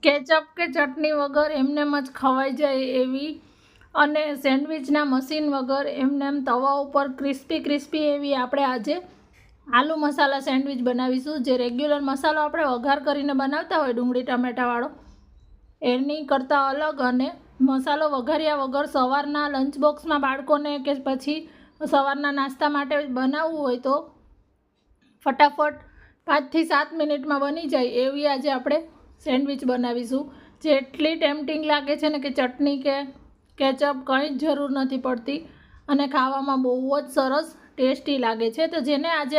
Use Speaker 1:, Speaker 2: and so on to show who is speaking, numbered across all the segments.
Speaker 1: Ketchup કે ચટણી વગર એમનેમ જ ખવાઈ જાય એવી અને સેન્ડવિચના મશીન વગર એમનેમ તવા ઉપર ક્રિસ્પી એવી આપણે આજે આલુ મસાલા સેન્ડવિચ બનાવીશું. જે રેગ્યુલર મસાલો આપણે વઘાર કરીને બનાવતા હોય ડુંગળી ટમેટાવાળો એની કરતાં અલગ, અને મસાલો વઘાર્યા વગર સવારના લંચ બોક્સમાં બાળકોને કે પછી સવારના નાસ્તા માટે બનાવવું હોય તો ફટાફટ 5 થી 7 મિનિટમાં બની જાય એવી આજે આપણે સેન્ડવિચ બનાવીશું. જે એટલી ટેમ્પટિંગ લાગે છે ને કે ચટણી કે કેચઅપ કંઈ જ જરૂર નથી પડતી અને ખાવામાં બહુ જ સરસ ટેસ્ટી લાગે છે. તો જેને આજે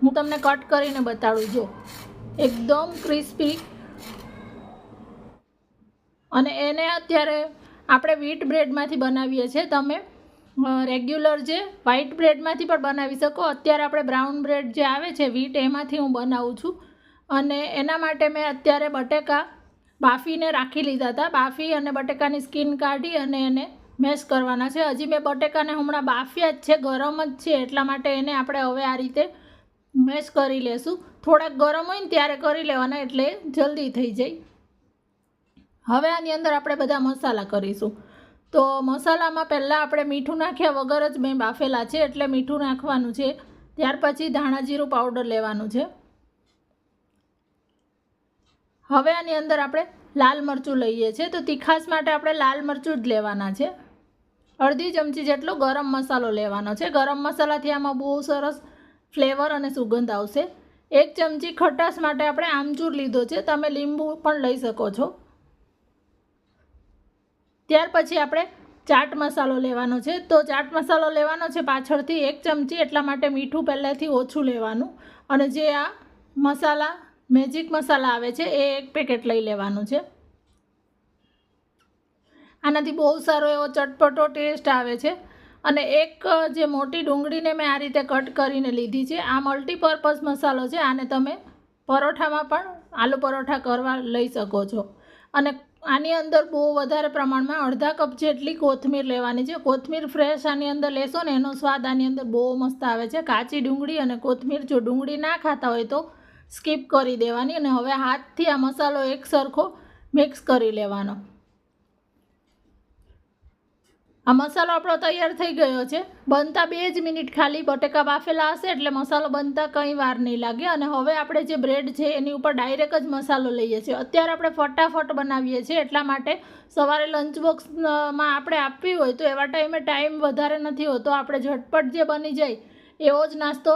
Speaker 1: હું તમને કટ કરીને બતાડું. જો એકદમ ક્રિસ્પી, અને એને અત્યારે આપણે વ્હીટ બ્રેડમાંથી બનાવીએ છીએ. તમે રેગ્યુલર જે વ્હાઇટ બ્રેડમાંથી પણ બનાવી શકો. અત્યારે આપણે બ્રાઉન બ્રેડ જે આવે છે વ્હીટ, એમાંથી હું બનાવું છું. અને એના માટે મેં અત્યારે બટેકા બાફીને રાખી લીધા હતા. બાફી અને બટેકાની સ્કીન કાઢી અને એને મેશ કરવાના છે. હજી મેં બટેકાને હમણાં બાફ્યા જ છે, ગરમ જ છે, એટલા માટે એને આપણે હવે આ રીતે મેશ કરી લેશું. થોડાક ગરમ હોય ને ત્યારે કરી લેવાના એટલે જલ્દી થઈ જાય. હવે આની અંદર આપણે બધા મસાલા કરીશું. તો મસાલામાં પહેલાં આપણે મીઠું નાખ્યા વગર જ મેં બાફેલા છે એટલે મીઠું નાખવાનું છે. ત્યાર પછી ધાણા જીરું પાવડર લેવાનું છે. હવે આની અંદર આપણે લાલ મરચું લઈએ છીએ. તો તીખાશ માટે આપણે લાલ મરચું જ લેવાના છે. અડધી ચમચી જેટલો ગરમ મસાલો લેવાનો છે. ગરમ મસાલાથી આમાં બહુ સરસ ફ્લેવર અને સુગંધ આવશે. 1 ચમચી ખટાશ માટે આપણે આમચૂર લીધો છે. તમે લીંબુ પણ લઈ શકો છો. ત્યાર પછી આપણે ચાટ મસાલો લેવાનો છે. તો ચાટ મસાલો લેવાનો છે પાછળથી 1 ચમચી, એટલા માટે મીઠું પહેલેથી ઓછું લેવાનું. અને જે આ મસાલા મેજિક મસાલા આવે છે એ 1 પેકેટ લઈ લેવાનું છે. આનાથી બહુ સારો એવો ચટપટો ટેસ્ટ આવે છે. અને એક જે મોટી ડુંગળીને મેં આ રીતે કટ કરીને લીધી છે. આ મલ્ટીપર્પઝ મસાલો છે. આને તમે પરોઠામાં પણ આલુ પરોઠા કરવા લઈ શકો છો. અને આની અંદર બહુ વધારે પ્રમાણમાં અડધા કપ જેટલી કોથમીર લેવાની છે. કોથમીર ફ્રેશ આની અંદર લેશો ને એનો સ્વાદ આની અંદર બહુ મસ્ત આવે છે. કાચી ડુંગળી અને કોથમીર, જો ડુંગળી ના ખાતા હોય તો સ્કીપ કરી દેવાની. અને હવે હાથથી આ મસાલો એક સરખો મિક્સ કરી લેવાનો. આ મસાલો આપણો તૈયાર થઈ ગયો છે. બનતા 2 જ મિનિટ ખાલી બટેકા બાફેલા હશે એટલે મસાલો બનતા કંઈ વાર નહીં લાગે. અને હવે આપણે જે બ્રેડ છે એની ઉપર ડાયરેક્ટ જ મસાલો લઈએ છીએ. અત્યારે આપણે ફટાફટ બનાવીએ છીએ એટલા માટે સવારે લંચ બોક્સમાં આપણે આપવી હોય તો એવા ટાઈમ વધારે નથી હોતો. આપણે ઝટપટ જે બની જાય એવો જ નાસ્તો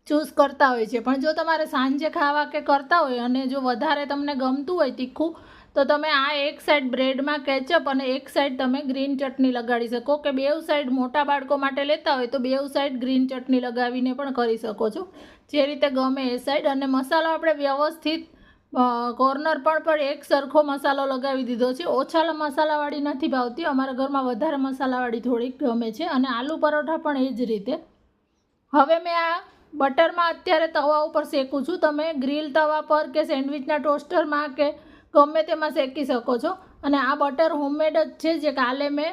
Speaker 1: ચૂઝ કરતા હોય છે. પણ જો તમારે સાંજે ખાવા કે કરતા હોય અને જો વધારે તમને ગમતું હોય તીખું, તો તમે આ એક સાઈડ બ્રેડમાં કેચઅપ અને એક સાઈડ તમે ગ્રીન ચટણી લગાડી શકો. કે બેઉ સાઈડ મોટા બાળકો માટે લેતા હોય તો બેઉ સાઈડ ગ્રીન ચટણી લગાવીને પણ કરી શકો છો, જે રીતે ગમે એ સાઈડ. અને મસાલો આપણે વ્યવસ્થિત કોર્નર પર એક સરખો મસાલો લગાવી દીધો છે. ઓછા મસાલાવાળી નથી ભાવતી, અમારા ઘરમાં વધારે મસાલાવાળી થોડીક ગમે છે. અને આલુ પરોઠા પણ એ જ રીતે. હવે મેં આ બટરમાં અત્યારે તવા ઉપર શેકું છું. તમે ગ્રીલ તવા પર કે સેન્ડવિચના ટોસ્ટરમાં કે ગમે તેમાં શેકી શકો છો. અને આ બટર હોમમેડ જ છે, જે કાલે મેં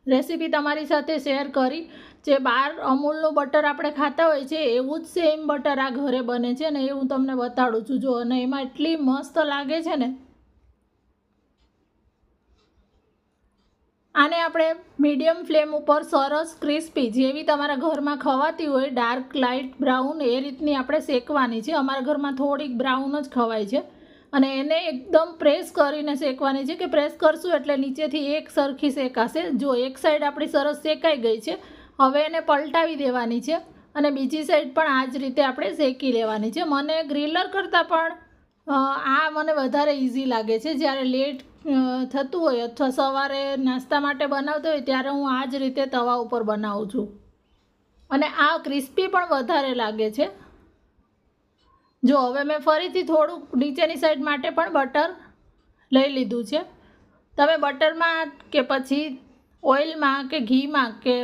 Speaker 1: રેસીપી તમારી સાથે શેર કરી. જે બહાર અમૂલનું બટર આપણે ખાતા હોય છે એવું જ સેમ બટર આ ઘરે બને છે ને એ હું તમને બતાડું છું. જો, અને એમાં એટલી મસ્ત લાગે છે ને. આને આપણે મીડિયમ ફ્લેમ ઉપર સરસ ક્રિસ્પી, જેવી તમારા ઘરમાં ખવાતી હોય ડાર્ક લાઇટ બ્રાઉન, એ રીતની આપણે શેકવાની છે. અમારા ઘરમાં થોડીક બ્રાઉન જ ખવાય છે. અને એને એકદમ પ્રેસ કરીને શેકવાની છે, કે પ્રેસ કરશું એટલે નીચેથી એક સરખી શેકાશે. જો એક સાઈડ આપણી સરસ શેકાઈ ગઈ છે. હવે એને પલટાવી દેવાની છે અને બીજી સાઈડ પણ આ જ રીતે આપણે શેકી લેવાની છે. મને ગ્રીલર કરતાં પણ આ મને વધારે ઇઝી લાગે છે. જ્યારે લેટ થતું હોય અથવા સવારે નાસ્તા માટે બનાવતો હોય ત્યારે હું આ જ રીતે તવા ઉપર બનાવું છું. અને આ ક્રિસ્પી પણ વધારે લાગે છે. જો હવે મેં ફરીથી થોડુંક નીચેની સાઈડ માટે પણ બટર લઈ લીધું છે. તમે બટરમાં કે પછી ઓઇલમાં કે ઘીમાં કે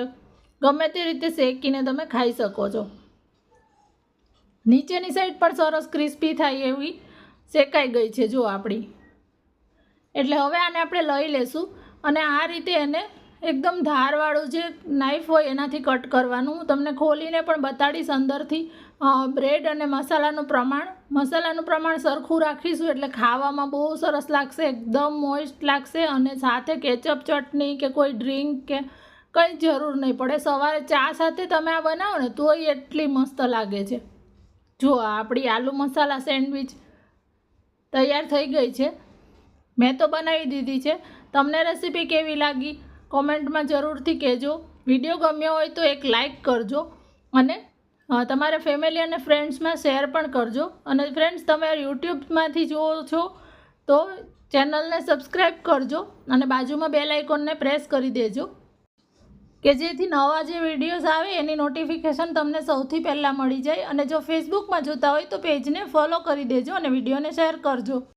Speaker 1: ગમે તે રીતે શેકીને તમે ખાઈ શકો છો. નીચેની સાઈડ પણ સરસ ક્રિસ્પી થાય એવી શેકાઈ ગઈ છે જો આપણી. એટલે હવે આને આપણે લઈ લેશું અને આ રીતે એને એકદમ ધારવાળું જે નાઈફ હોય એનાથી કટ કરવાનું. હું તમને ખોલીને પણ બતાડીશ અંદરથી બ્રેડ અને મસાલાનું પ્રમાણ મસાલાનું પ્રમાણ સરખું રાખીશું એટલે ખાવામાં બહુ સરસ લાગશે, એકદમ મોઇસ્ટ લાગશે અને સાથે કેચઅપ ચટણી કે કોઈ ડ્રિંક કે કંઈ જરૂર નહીં પડે. સવારે ચા સાથે તમે આ બનાવો ને તોય એટલી મસ્ત લાગે છે. જો આપણી આલુ મસાલા સેન્ડવિચ તૈયાર થઈ ગઈ છે. મેં તો બનાવી દીધી છે. તમને રેસીપી કેવી લાગી કોમેન્ટમાં જરૂરથી કહેજો. વિડીયો ગમ્યો હોય તો એક લાઈક કરજો અને તમારા ફેમિલી અને ફ્રેન્ડ્સમાં શેર પણ કરજો. અને ફ્રેન્ડ્સ, તમે યુટ્યુબમાંથી જુઓ છો તો ચેનલને સબસ્ક્રાઈબ કરજો અને બાજુમાં બેલ આઇકોનને પ્રેસ કરી દેજો કે જેથી નવા જે વિડીયોઝ આવે એની નોટિફિકેશન તમને સૌથી પહેલાં મળી જાય. અને જો ફેસબુકમાં જોતા હોય તો પેજને ફોલો કરી દેજો અને વિડીયોને શેર કરજો.